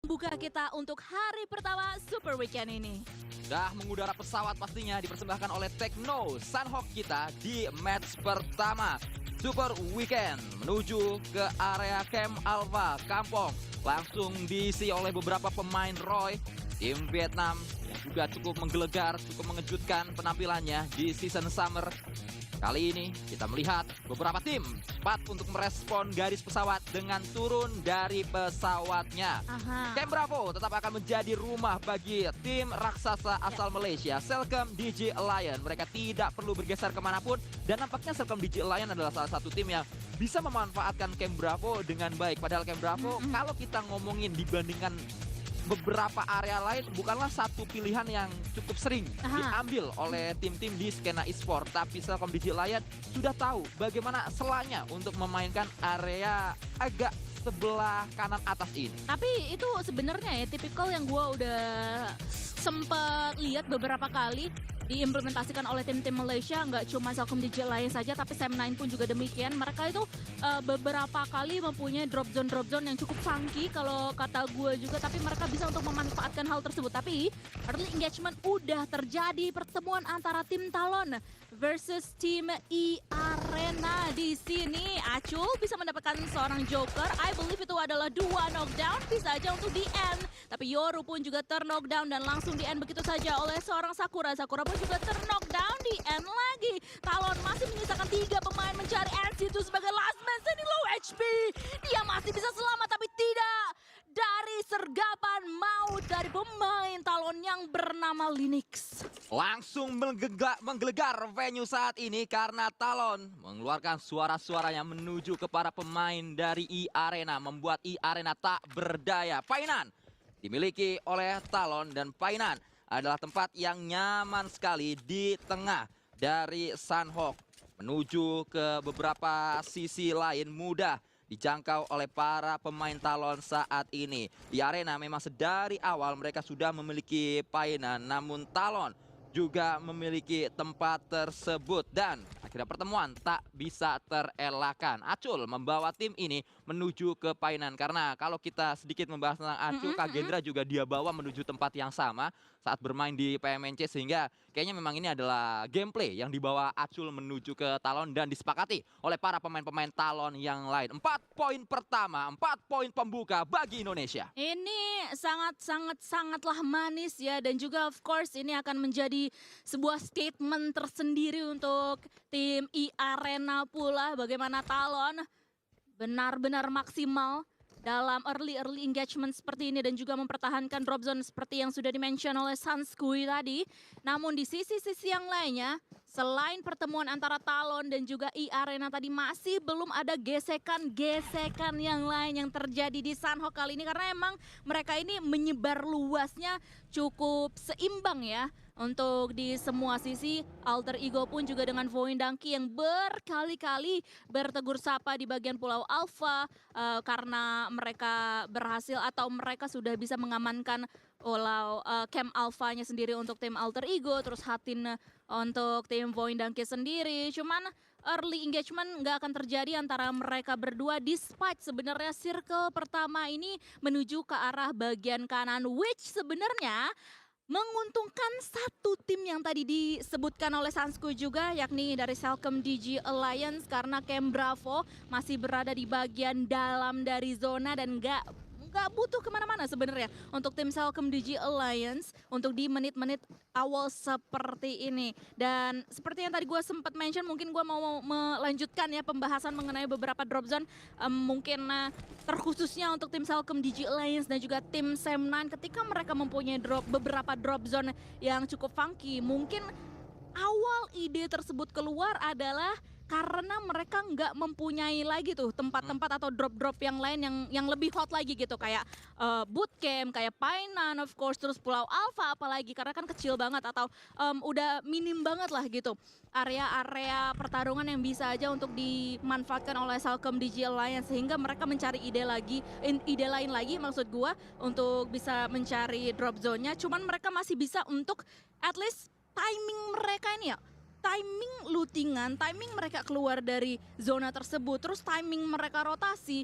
Buka kita untuk hari pertama Super Weekend ini. Sudah mengudara pesawat pastinya dipersembahkan oleh Tekno Sunhawk kita di match pertama Super Weekend menuju ke area Camp Alpha Kampong. Langsung diisi oleh beberapa pemain Roy, tim Vietnam yang juga cukup menggelegar, cukup mengejutkan penampilannya di season summer. Kali ini kita melihat beberapa tim cepat untuk merespon garis pesawat dengan turun dari pesawatnya. Camp Bravo tetap akan menjadi rumah bagi tim raksasa asal Malaysia, Celcom DJ Alliance. Mereka tidak perlu bergeser kemanapun dan nampaknya Celcom DJ Alliance adalah salah satu tim yang bisa memanfaatkan Camp Bravo dengan baik. Padahal Camp Bravo kalau kita ngomongin dibandingkan beberapa area lain bukanlah satu pilihan yang cukup sering diambil oleh tim-tim di skena e-sport. Tapi Celcom DJ Alliance sudah tahu bagaimana selanya untuk memainkan area agak sebelah kanan atas ini. Tapi itu sebenarnya ya tipikal yang gue udah sempet lihat beberapa kali diimplementasikan oleh tim-tim Malaysia. Nggak cuma Celcom DJ Alliance saja, tapi Sam9 pun juga demikian. Mereka itu beberapa kali mempunyai drop zone yang cukup funky kalau kata gue juga, tapi mereka bisa untuk memanfaatkan hal tersebut. Tapi early engagement udah terjadi, pertemuan antara tim Talon versus tim E-Arena di sini. Acul bisa mendapatkan seorang Joker. I believe itu adalah 2 knockdown, bisa aja untuk di end. Tapi Yoru pun juga ter-knockdown dan langsung di end begitu saja oleh seorang Sakura. Sakura pun juga ter-knockdown, di end lagi. Talon masih menyisakan 3 pemain mencari NC2 sebagai last man standing low HP. Dia masih bisa selamat tapi tidak dari sergapan maut dari pemain Talon yang bernama Linux. Langsung menggelegar venue saat ini karena Talon mengeluarkan suara-suaranya menuju ke para pemain dari E-Arena, membuat E-Arena tak berdaya. Painan dimiliki oleh Talon dan Painan adalah tempat yang nyaman sekali di tengah dari Sunhawk. Menuju ke beberapa sisi lain mudah dijangkau oleh para pemain Talon saat ini. Di arena memang sedari awal mereka sudah memiliki Painan, namun Talon juga memiliki tempat tersebut dan akhirnya pertemuan tak bisa terelakkan. Acul membawa tim ini menuju ke Painan karena kalau kita sedikit membahas tentang Acul, Kak Gendra juga dia bawa menuju tempat yang sama saat bermain di PMNC, sehingga kayaknya memang ini adalah gameplay yang dibawa Acul menuju ke Talon dan disepakati oleh para pemain-pemain Talon yang lain. 4 poin pertama, 4 poin pembuka bagi Indonesia. Ini sangatlah manis ya, dan juga of course ini akan menjadi sebuah statement tersendiri untuk tim E-Arena pula. Bagaimana Talon benar-benar maksimal dalam early engagement seperti ini dan juga mempertahankan drop zone seperti yang sudah dimention oleh Sanskui tadi. Namun di sisi-sisi yang lainnya, selain pertemuan antara Talon dan juga E-Arena tadi, masih belum ada gesekan yang lain yang terjadi di Sunhawk kali ini, karena emang mereka ini menyebar luasnya cukup seimbang ya. Untuk di semua sisi, Alter Ego pun juga dengan Voin Donkey yang berkali-kali bertegur sapa di bagian Pulau Alpha karena mereka berhasil atau mereka sudah bisa mengamankan Pulau Camp Alpha-nya sendiri untuk tim Alter Ego, terus Hatin untuk tim Voin Donkey sendiri. Cuman early engagement nggak akan terjadi antara mereka berdua, despite sebenarnya circle pertama ini menuju ke arah bagian kanan, which sebenarnya menguntungkan satu tim yang tadi disebutkan oleh Sansku juga, yakni dari Celcom DJ Alliance, karena Camp Bravo masih berada di bagian dalam dari zona dan nggak butuh kemana-mana sebenarnya untuk tim Celcom DJ Alliance untuk di menit-menit awal seperti ini. Dan seperti yang tadi gue sempat mention, mungkin gue mau melanjutkan ya pembahasan mengenai beberapa drop zone, mungkin terkhususnya untuk tim Celcom DJ Alliance dan juga tim Sam9 ketika mereka mempunyai beberapa drop zone yang cukup funky. Mungkin awal ide tersebut keluar adalah karena mereka nggak mempunyai lagi tuh tempat-tempat atau drop-drop yang lain yang lebih hot lagi gitu, kayak bootcamp, kayak Painan of course, terus Pulau Alpha apalagi karena kan kecil banget atau udah minim banget lah gitu area-area pertarungan yang bisa aja untuk dimanfaatkan oleh Celcom DJ Alliance, sehingga mereka mencari ide lain lagi maksud gua untuk bisa mencari drop zone-nya. Cuman mereka masih bisa untuk at least timing mereka ini ya, timing lootingan, timing mereka keluar dari zona tersebut, terus timing mereka rotasi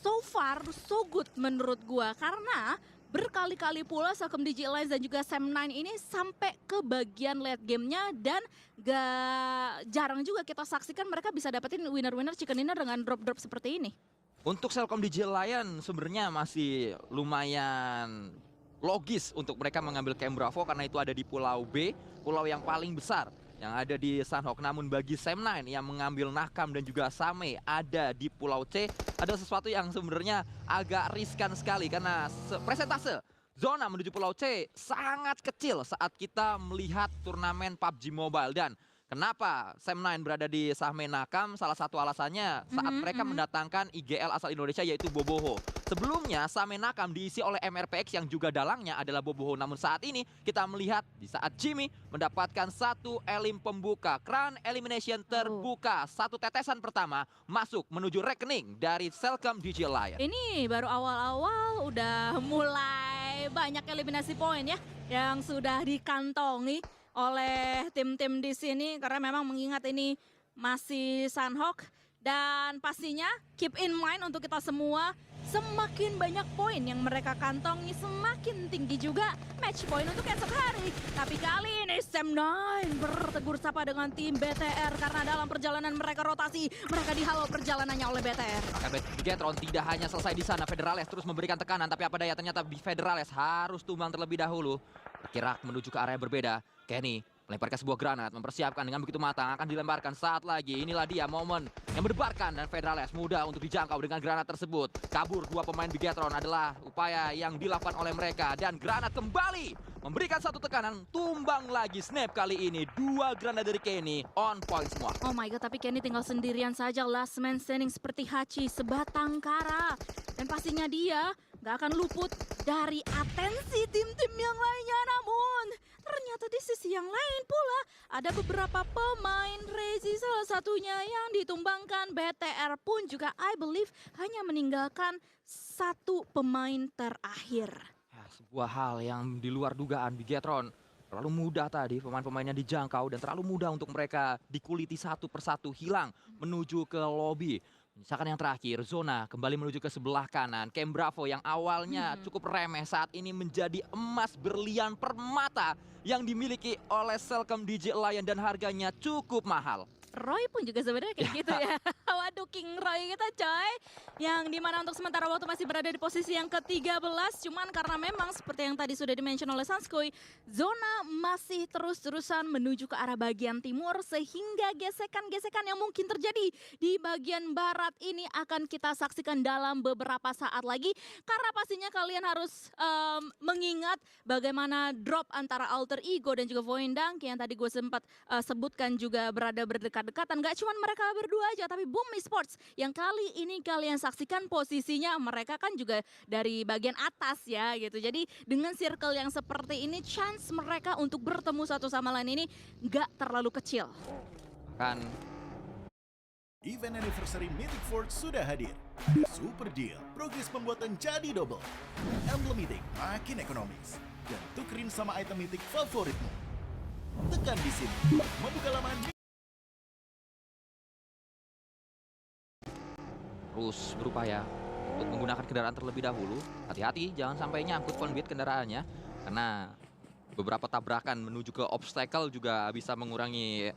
so far so good menurut gua karena berkali-kali pula Selcom Digi Alliance dan juga Sam9 ini sampai ke bagian late gamenya dan gak jarang juga kita saksikan mereka bisa dapetin winner-winner chicken dinner dengan drop-drop seperti ini. Untuk Selcom Digi Alliance sebenarnya masih lumayan logis untuk mereka mengambil Camp Bravo karena itu ada di Pulau B, pulau yang paling besar yang ada di Sunhawk. Namun bagi Sam9 yang mengambil Nakam dan juga Same ada di Pulau C, ada sesuatu yang sebenarnya agak riskan sekali karena presentase zona menuju Pulau C sangat kecil saat kita melihat turnamen PUBG Mobile. Dan kenapa Sam9 berada di Same Nakam? Salah satu alasannya saat mereka mendatangkan IGL asal Indonesia yaitu Boboho. Sebelumnya Same Nakam diisi oleh MRPX yang juga dalangnya adalah Boboho. Namun saat ini kita melihat di saat Jimmy mendapatkan satu elim pembuka, Crown Elimination terbuka. Satu tetesan pertama masuk menuju rekening dari Selcom Digi Alliance. Ini baru awal-awal udah mulai banyak eliminasi poin ya yang sudah dikantongi oleh tim-tim di sini karena memang mengingat ini masih Sunhawk dan pastinya keep in mind untuk kita semua semakin banyak poin yang mereka kantongi semakin tinggi juga match point untuk esok hari. Tapi kali ini Sam9 bertegur sapa dengan tim BTR karena dalam perjalanan mereka rotasi mereka dihalau perjalanannya oleh BTR. Maka Bigetron tidak hanya selesai di sana, Federales terus memberikan tekanan tapi apa daya ternyata Federales harus tumbang terlebih dahulu. Bergerak menuju ke area berbeda. Kenny melemparkan sebuah granat, mempersiapkan dengan begitu matang, akan dilemparkan saat lagi. Inilah dia momen yang mendebarkan dan Federales mudah untuk dijangkau dengan granat tersebut. Kabur dua pemain Bigetron adalah upaya yang dilakukan oleh mereka dan granat kembali memberikan satu tekanan, tumbang lagi snap kali ini. Dua granat dari Kenny on point semua. Oh my god, tapi Kenny tinggal sendirian saja, last man standing seperti Hachi, sebatang kara. Dan pastinya dia gak akan luput dari atensi tim-tim yang lainnya. Namun ternyata di sisi yang lain pula ada beberapa pemain Rezi salah satunya yang ditumbangkan. BTR pun juga I believe hanya meninggalkan satu pemain terakhir. Ya, sebuah hal yang di luar dugaan Bigetron. Terlalu mudah tadi pemain-pemainnya dijangkau dan terlalu mudah untuk mereka dikuliti satu persatu hilang menuju ke lobby. Misalkan yang terakhir, Zona kembali menuju ke sebelah kanan. Camp Bravo yang awalnya cukup remeh saat ini menjadi emas berlian permata yang dimiliki oleh Selcom Digi Alliance dan harganya cukup mahal. Roy pun juga sebenarnya kayak gitu ya. Waduh, King Roy kita coy. Yang dimana untuk sementara waktu masih berada di posisi yang ke-13. Cuman karena memang seperti yang tadi sudah dimention oleh Sanskoy, zona masih terus-terusan menuju ke arah bagian timur. Sehingga gesekan-gesekan yang mungkin terjadi di bagian barat ini akan kita saksikan dalam beberapa saat lagi. Karena pastinya kalian harus mengingat bagaimana drop antara Alter Ego dan juga Voindang yang tadi gue sempat sebutkan juga berada berdekat-dekatan. Gak cuma mereka berdua aja, tapi Boom Esports yang kali ini kalian saksikan posisinya mereka kan juga dari bagian atas ya gitu. Jadi dengan circle yang seperti ini, chance mereka untuk bertemu satu sama lain ini gak terlalu kecil. Kan Event Anniversary Mythic Forge sudah hadir. Super Deal, progres pembuatan jadi double. Emblem Mythic makin ekonomis. Dan tukerin sama item Mythic favoritmu. Tekan di sini, membuka laman terus berupaya untuk menggunakan kendaraan terlebih dahulu. Hati-hati jangan sampai nyangkut conduit kendaraannya karena beberapa tabrakan menuju ke obstacle juga bisa mengurangi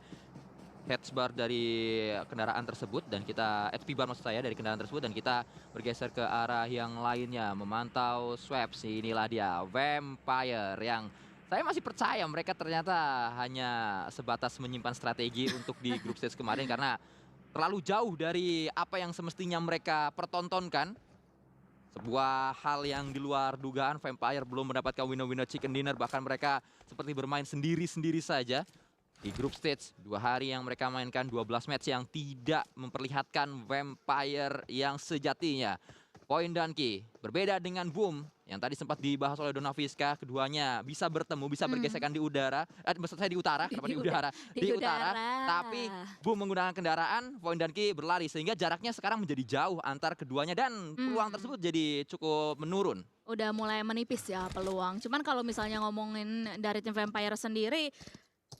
headsbar dari kendaraan tersebut dan kita HP bar maksud saya dari kendaraan tersebut dan kita bergeser ke arah yang lainnya memantau Swaps. Inilah dia Vampire yang saya masih percaya mereka ternyata hanya sebatas menyimpan strategi untuk di group stage kemarin karena terlalu jauh dari apa yang semestinya mereka pertontonkan. Sebuah hal yang di luar dugaan, Vampire belum mendapatkan winner-winner chicken dinner. Bahkan mereka seperti bermain sendiri-sendiri saja. Di group stage, 2 hari yang mereka mainkan 12 match yang tidak memperlihatkan Vampire yang sejatinya. Poin dan Ki, berbeda dengan Boom yang tadi sempat dibahas oleh Donaviska, keduanya bisa bertemu, bisa bergesekan di udara, maksud saya di utara, kenapa di udara? Di utara, tapi Boom menggunakan kendaraan, Poin dan Ki berlari sehingga jaraknya sekarang menjadi jauh antar keduanya dan peluang tersebut jadi cukup menurun. Udah mulai menipis ya peluang. Cuman kalau misalnya ngomongin dari tim Vampire sendiri,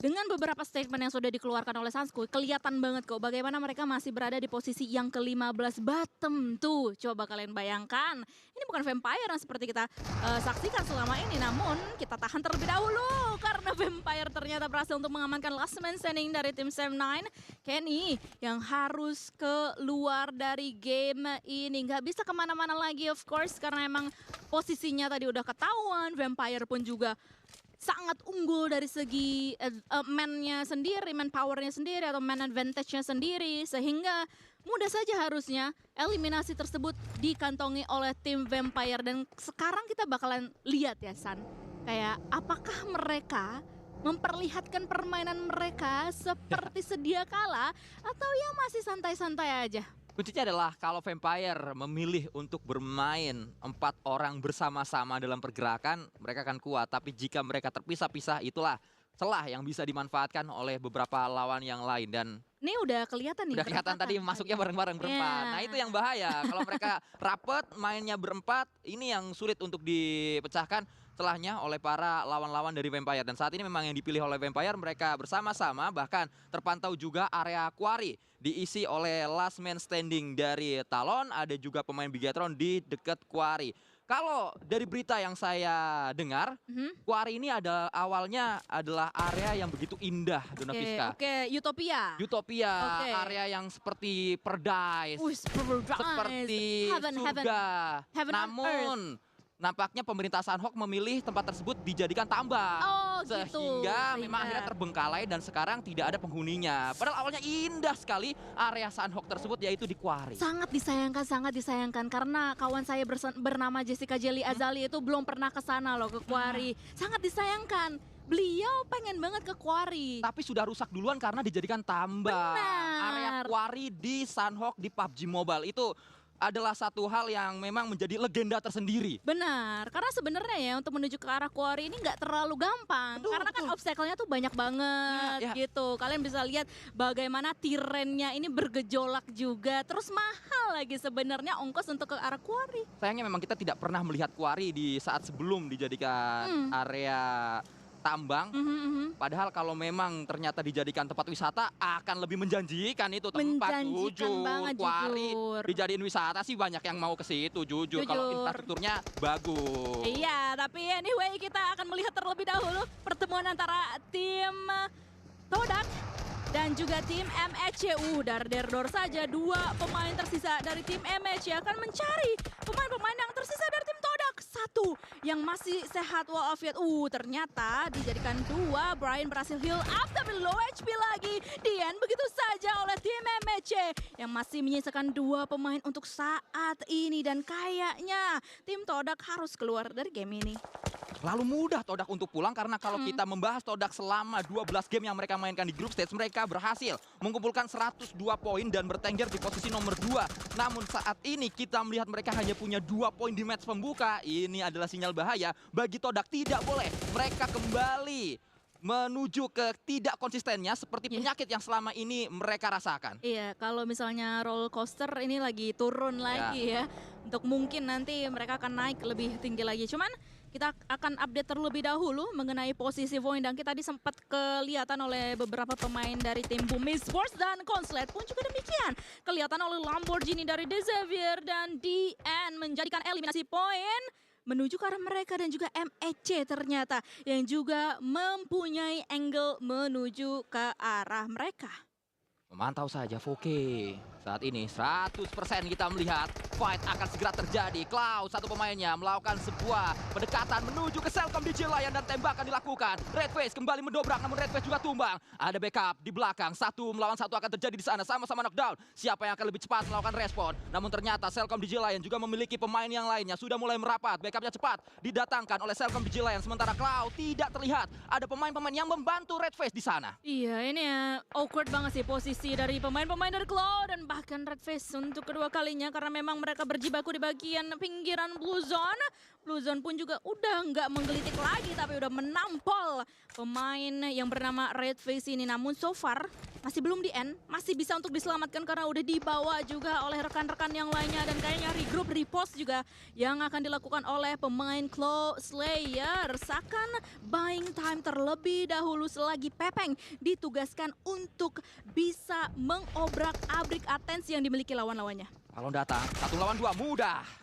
Dengan beberapa statement yang sudah dikeluarkan oleh Sunskuy, kelihatan banget kok bagaimana mereka masih berada di posisi yang ke-15 bottom tuh. Coba kalian bayangkan, ini bukan Vampire yang seperti kita saksikan selama ini, namun kita tahan terlebih dahulu karena Vampire ternyata berhasil untuk mengamankan last man standing dari tim Sam9. Kenny yang harus keluar dari game ini, nggak bisa kemana-mana lagi of course karena emang posisinya tadi udah ketahuan. Vampire pun juga sangat unggul dari segi man-nya sendiri, man powernya sendiri atau man advantage-nya sendiri, sehingga mudah saja harusnya eliminasi tersebut dikantongi oleh tim Vampire. Dan sekarang kita bakalan lihat ya San, kayak apakah mereka memperlihatkan permainan mereka seperti sedia kala atau ya masih santai-santai aja. Kuncinya adalah kalau Vampire memilih untuk bermain 4 orang bersama-sama dalam pergerakan, mereka akan kuat. Tapi jika mereka terpisah-pisah, itulah celah yang bisa dimanfaatkan oleh beberapa lawan yang lain. Dan Ini udah kelihatan nih. udah kelihatan tadi masuknya bareng-bareng berempat. Iya. Nah itu yang bahaya. Kalau mereka rapet, mainnya berempat, ini yang sulit untuk dipecahkan celahnya oleh para lawan-lawan dari Vampire. Dan saat ini memang yang dipilih oleh Vampire, mereka bersama-sama, bahkan terpantau juga area Quarry diisi oleh last man standing dari Talon, ada juga pemain Bigetron di dekat Quarry. Kalau dari berita yang saya dengar, Quarry ini awalnya adalah area yang begitu indah, Dona Fiska. Oke, Utopia. Utopia, Oke. area yang seperti paradise, seperti Heaven, surga. Heaven on Namun nampaknya pemerintah Sanhok memilih tempat tersebut dijadikan tambang. Oh gitu. Sehingga memang akhirnya terbengkalai dan sekarang tidak ada penghuninya. Padahal awalnya indah sekali area Sanhok tersebut, yaitu di Quarry. Sangat disayangkan karena kawan saya bernama Jessica Jelly Azali itu belum pernah ke sana loh, ke Quarry. Sangat disayangkan. Beliau pengen banget ke Quarry. Tapi sudah rusak duluan karena dijadikan tambang. Benar. Area Quarry di Sanhok di PUBG Mobile itu adalah satu hal yang memang menjadi legenda tersendiri. Benar, karena sebenarnya ya untuk menuju ke arah Quarry ini nggak terlalu gampang. Betul, Karena kan obstacle-nya tuh banyak banget Ya. gitu. Kalian bisa lihat bagaimana tirennya ini bergejolak juga. Terus mahal lagi sebenarnya ongkos untuk ke arah Quarry. Sayangnya memang kita tidak pernah melihat Quarry di saat sebelum dijadikan area tambang. Padahal kalau memang ternyata dijadikan tempat wisata akan lebih menjanjikan itu tempat. Menjanjikan Jujur, banget, Quarry jujur. dijadiin wisata sih banyak yang mau ke situ, jujur. Kalau Jujur. infrastrukturnya bagus. Iya, tapi anyway kita akan melihat terlebih dahulu pertemuan antara tim Todak dan juga tim MHC. Dar-der-dor saja dua pemain tersisa dari tim MHC akan mencari pemain-pemain yang tersisa dari tim Todak. Satu yang masih sehat walafiat. Ternyata dijadikan dua. Brian berhasil heal up tapi low HP lagi. Dian begitu saja oleh tim MHC yang masih menyisakan dua pemain untuk saat ini. Dan kayaknya tim Todak harus keluar dari game ini. Lalu mudah Todak untuk pulang karena kalau kita membahas Todak selama 12 game yang mereka mainkan di group stage, mereka berhasil mengumpulkan 102 poin dan bertengger di posisi nomor 2. Namun saat ini kita melihat mereka hanya punya 2 poin di match pembuka. Ini adalah sinyal bahaya bagi Todak. Tidak boleh mereka kembali menuju ke tidak konsistennya seperti penyakit yang selama ini mereka rasakan. Iya, kalau misalnya roller coaster ini lagi turun lagi ya. Untuk mungkin nanti mereka akan naik lebih tinggi lagi. Cuman kita akan update terlebih dahulu mengenai posisi poin dan kita tadi sempat kelihatan oleh beberapa pemain dari tim Bumi Sports dan Konslet pun juga demikian. Kelihatan oleh Lamborghini dari Xavier dan DN menjadikan eliminasi poin menuju ke arah mereka dan juga MEC ternyata yang juga mempunyai angle menuju ke arah mereka. Memantau saja Voke. Saat ini 100% kita melihat fight akan segera terjadi. Cloud, satu pemainnya melakukan sebuah pendekatan menuju ke Selcom DJ Lion dan tembakan dilakukan. Redface kembali mendobrak namun Redface juga tumbang. Ada backup di belakang. 1 melawan 1 akan terjadi di sana. Sama-sama knockdown. Siapa yang akan lebih cepat melakukan respon? Namun ternyata Selcom DJ Lion juga memiliki pemain yang lainnya. Sudah mulai merapat. Backupnya cepat didatangkan oleh Selcom DJ Lion. Sementara Cloud tidak terlihat. Ada pemain-pemain yang membantu Redface di sana. Iya, ini ya awkward banget sih posisi dari pemain-pemain dari Cloud dan menambahkan red face untuk kedua kalinya karena memang mereka berjibaku di bagian pinggiran blue zone. Blue zone pun juga udah nggak menggelitik lagi tapi udah menampol pemain yang bernama red face ini. Namun so far masih belum di end, masih bisa untuk diselamatkan karena udah dibawa juga oleh rekan-rekan yang lainnya dan kayaknya regroup repost juga yang akan dilakukan oleh pemain Claw Slayer. Akan buying time terlebih dahulu selagi Pepeng ditugaskan untuk bisa mengobrak-abrik atensi yang dimiliki lawan-lawannya. Kalau datang, 1 lawan 2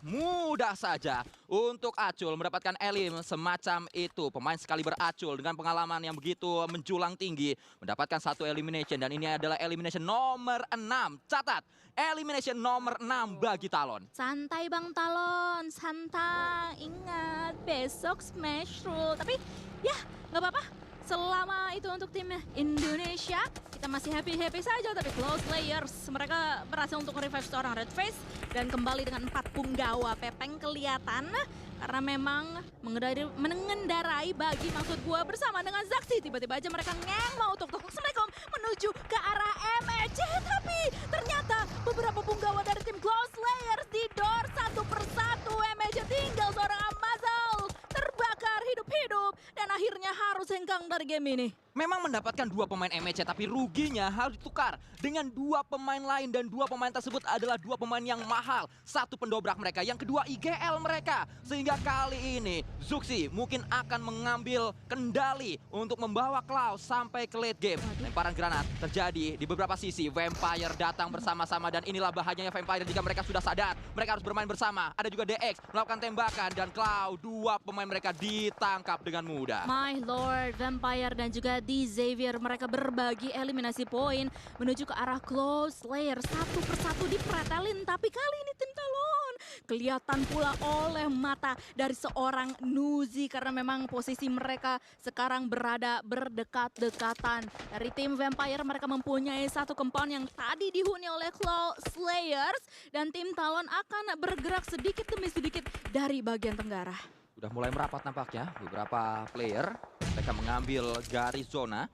mudah saja untuk Acul mendapatkan elim semacam itu. Pemain sekaliber Acul dengan pengalaman yang begitu menjulang tinggi mendapatkan 1 elimination dan ini adalah elimination nomor 6. Catat, elimination nomor 6 bagi Talon. Santai Bang Talon, santai. Ingat besok Smash Rule. Tapi ya nggak apa-apa. Selama itu untuk tim Indonesia, kita masih happy-happy saja. Tapi Claw Slayers, mereka berhasil untuk revive seorang red face dan kembali dengan 4 punggawa. Pepeng kelihatan karena memang mengendarai bagi maksud gua bersama dengan Zaxi. Tiba-tiba aja mereka mau tok-tok Assalamualaikum menuju ke arah MEC. Tapi ternyata beberapa punggawa dari tim Claw Slayers didor satu persatu. MEC tinggal seorang Amazal terbakar hidup-hidup dan akhirnya harus hengkang dari game ini. Memang mendapatkan 2 pemain MEC tapi ruginya harus ditukar dengan 2 pemain lain dan 2 pemain tersebut adalah 2 pemain yang mahal. 1 pendobrak mereka, yang kedua IGL mereka. Sehingga kali ini Zuxi mungkin akan mengambil kendali untuk membawa Claw sampai ke late game. Lemparan granat terjadi di beberapa sisi. Vampire datang bersama-sama dan inilah bahayanya Vampire jika mereka sudah sadar. Mereka harus bermain bersama. Ada juga DX melakukan tembakan dan Claw, 2 pemain mereka ditangkap dengan mudah. My Lord, Vampire dan juga di Xavier mereka berbagi eliminasi poin menuju ke arah Claw Slayer. Satu persatu dipretelin tapi kali ini tim Talon kelihatan pula oleh mata dari seorang Nuzi karena memang posisi mereka sekarang berada berdekat-dekatan. Dari tim Vampire mereka mempunyai 1 compound yang tadi dihuni oleh Claw Slayers dan tim Talon akan bergerak sedikit demi sedikit dari bagian tenggara. Sudah mulai merapat nampaknya beberapa player. Mereka mengambil garis zona.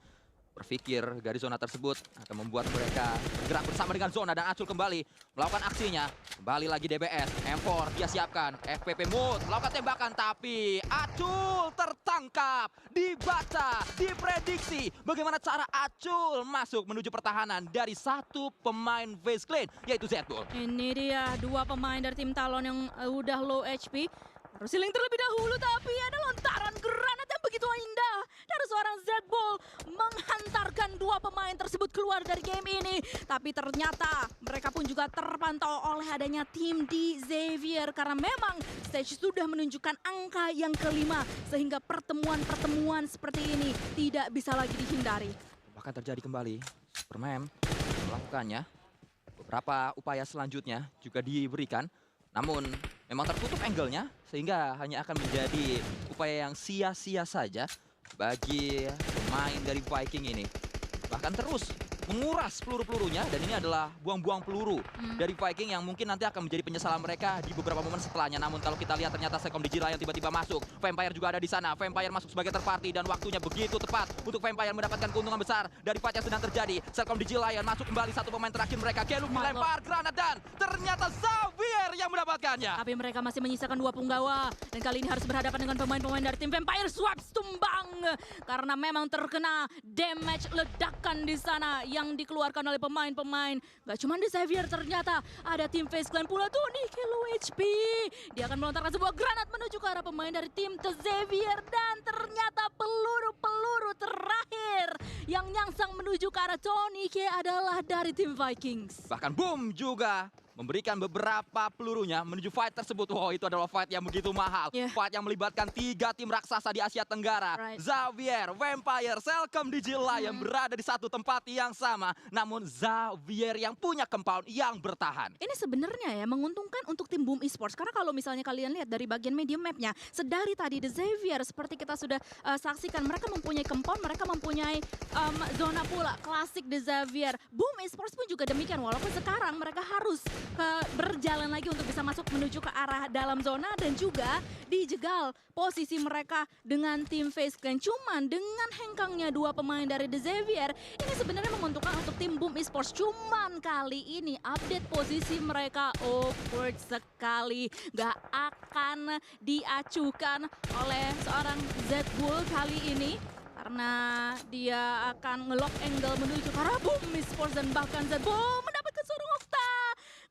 Berpikir garis zona tersebut akan membuat mereka bergerak bersama dengan zona dan Acul kembali melakukan aksinya. Kembali lagi DBS, M4 dia siapkan, FPP Mood melakukan tembakan tapi Acul tertangkap, dibaca, diprediksi bagaimana cara Acul masuk menuju pertahanan dari 1 pemain FaZe Clan yaitu Zbull. Ini dia 2 pemain dari tim Talon yang udah low HP. Harus healing terlebih dahulu tapi ada lontaran granat yang begitu indah dari seorang Zbull menghantarkan 2 pemain tersebut keluar dari game ini. Tapi ternyata mereka pun juga terpantau oleh adanya tim di Xavier karena memang stage sudah menunjukkan angka yang kelima sehingga pertemuan-pertemuan seperti ini tidak bisa lagi dihindari. Bahkan terjadi kembali, Superman melakukannya. Beberapa upaya selanjutnya juga diberikan. Namun memang tertutup angle-nya sehingga hanya akan menjadi upaya yang sia-sia saja bagi pemain dari Viking ini. Bahkan terus menguras peluru-pelurunya dan ini adalah buang-buang peluru dari Viking yang mungkin nanti akan menjadi penyesalan mereka di beberapa momen setelahnya. Namun kalau kita lihat ternyata Selcom Digila yang tiba-tiba masuk. Vampire juga ada di sana. Vampire masuk sebagai third party dan waktunya begitu tepat untuk Vampire mendapatkan keuntungan besar dari fight yang sedang terjadi. Selcom Digila yang masuk kembali 1 pemain terakhir mereka. Gelum dilempar granat dan ternyata Xavier yang mendapatkannya. Tapi mereka masih menyisakan 2 punggawa dan kali ini harus berhadapan dengan pemain-pemain dari tim Vampire. Swaps tumbang karena memang terkena damage ledakan di sana yang dikeluarkan oleh pemain-pemain. Gak cuma di Xavier, ternyata ada tim FaZe Clan pula tuh nih, Kilo HP. Dia akan melontarkan sebuah granat menuju ke arah pemain dari tim The Xavier dan ternyata peluru-peluru terakhir yang nyangsang menuju ke arah Tony K adalah dari tim Vikings. Bahkan Boom juga memberikan beberapa pelurunya menuju fight tersebut. Wow, itu adalah fight yang begitu mahal. Fight yang melibatkan 3 tim raksasa di Asia Tenggara. Xavier, Vampire, Selcom Digila yang berada di satu tempat yang sama. Namun Xavier yang punya compound yang bertahan. Ini sebenarnya ya menguntungkan untuk tim Boom Esports. Karena kalau misalnya kalian lihat dari bagian medium mapnya, sedari tadi The Xavier seperti kita sudah saksikan, mereka mempunyai compound, mereka mempunyai zona pula klasik The Xavier. Boom Esports pun juga demikian, walaupun sekarang mereka harus berjalan lagi untuk bisa masuk menuju ke arah dalam zona dan juga dijegal posisi mereka dengan tim Face Clan. Cuman dengan hengkangnya dua pemain dari The Xavier, ini sebenarnya menguntungkan untuk tim Boom Esports. Cuman kali ini update posisi mereka awkward sekali. Gak akan diacukan oleh seorang Z-Bull kali ini. Karena dia akan ngelock angle menuju ke arah Boom Esports dan bahkan Z-Bull mendapatkan seorang Okta.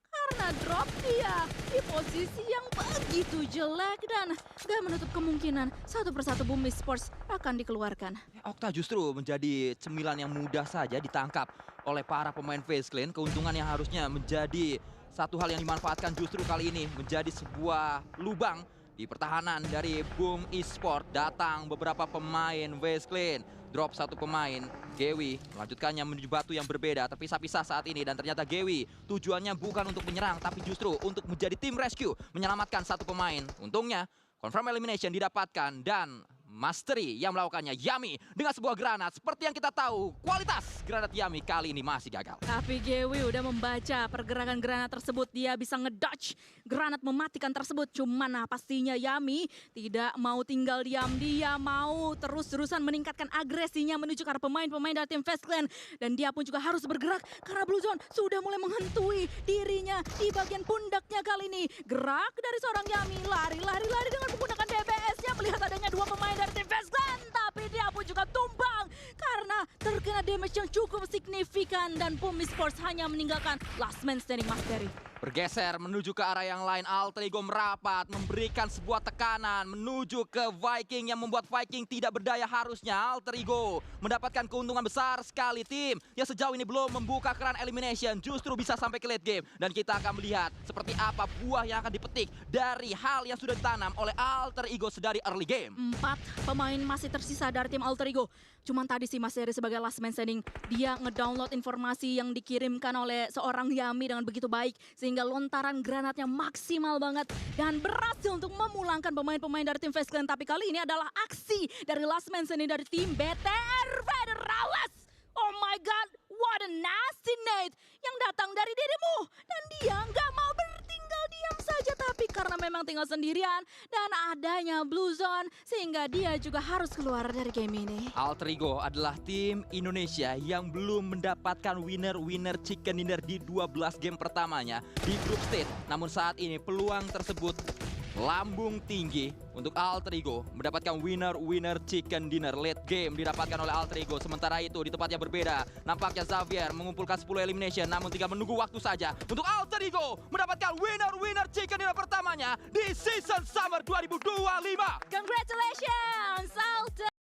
Karena drop dia di posisi yang begitu jelek dan gak menutup kemungkinan satu persatu Boom Esports akan dikeluarkan. Okta justru menjadi cemilan yang mudah saja ditangkap oleh para pemain Face Clan. Keuntungan yang harusnya menjadi satu hal yang dimanfaatkan justru kali ini menjadi sebuah lubang di pertahanan dari Boom Esports. Datang beberapa pemain Face Clan, drop satu pemain, Gewi melanjutkannya menuju batu yang berbeda, terpisah-pisah saat ini. Dan ternyata Gewi tujuannya bukan untuk menyerang, tapi justru untuk menjadi tim rescue, menyelamatkan satu pemain. Untungnya confirm elimination didapatkan dan Mastery yang melakukannya Yami dengan sebuah granat. Seperti yang kita tahu, kualitas granat Yami kali ini masih gagal. Tapi Gewi udah membaca pergerakan granat tersebut. Dia bisa ngedodge granat mematikan tersebut. Cuman pastinya Yami tidak mau tinggal diam. Dia mau terus-terusan meningkatkan agresinya menuju ke arah pemain-pemain dari tim Face Clan. Dan dia pun juga harus bergerak karena Blue Zone sudah mulai menghantui dirinya di bagian pundaknya kali ini. Gerak dari seorang Yami, lari dengan menggunakan DBS-nya melihat adanya dua pemain dari tim Face Clan, tapi dia pun juga tumbang karena terkena damage yang cukup signifikan dan Boom Esports hanya meninggalkan last man standing Mastery. Bergeser menuju ke arah yang lain, Alter Ego merapat, memberikan sebuah tekanan menuju ke Viking yang membuat Viking tidak berdaya. Harusnya Alter Ego mendapatkan keuntungan besar sekali. Tim yang sejauh ini belum membuka keran elimination justru bisa sampai ke late game. Dan kita akan melihat seperti apa buah yang akan dipetik dari hal yang sudah ditanam oleh Alter Ego sedari early game. 4 pemain masih tersisa dari tim Alter Ego. Cuman tadi si Mas Eri sebagai last man standing, dia ngedownload informasi yang dikirimkan oleh seorang Yami dengan begitu baik. Sehingga lontaran granatnya maksimal banget dan berhasil untuk memulangkan pemain-pemain dari tim Face Clan. Tapi kali ini adalah aksi dari last man standing dari tim BTR Federales. Oh my god, what a nasty nade yang datang dari dirimu. Dan dia nggak mau bertinggal diam saja, tapi karena memang tinggal sendirian dan adanya Blue Zone sehingga dia juga harus keluar dari game ini. Alter Ego adalah tim Indonesia yang belum mendapatkan winner chicken dinner di 12 game pertamanya di group stage. Namun saat ini peluang tersebut lambung tinggi untuk Alter Ego mendapatkan winner chicken dinner. Late game didapatkan oleh Alter Ego. Sementara itu di tempat yang berbeda nampaknya Xavier mengumpulkan 10 elimination, namun tinggal menunggu waktu saja untuk Alter Ego mendapatkan winner chicken dinner pertamanya di season summer 2025. Congratulations Alter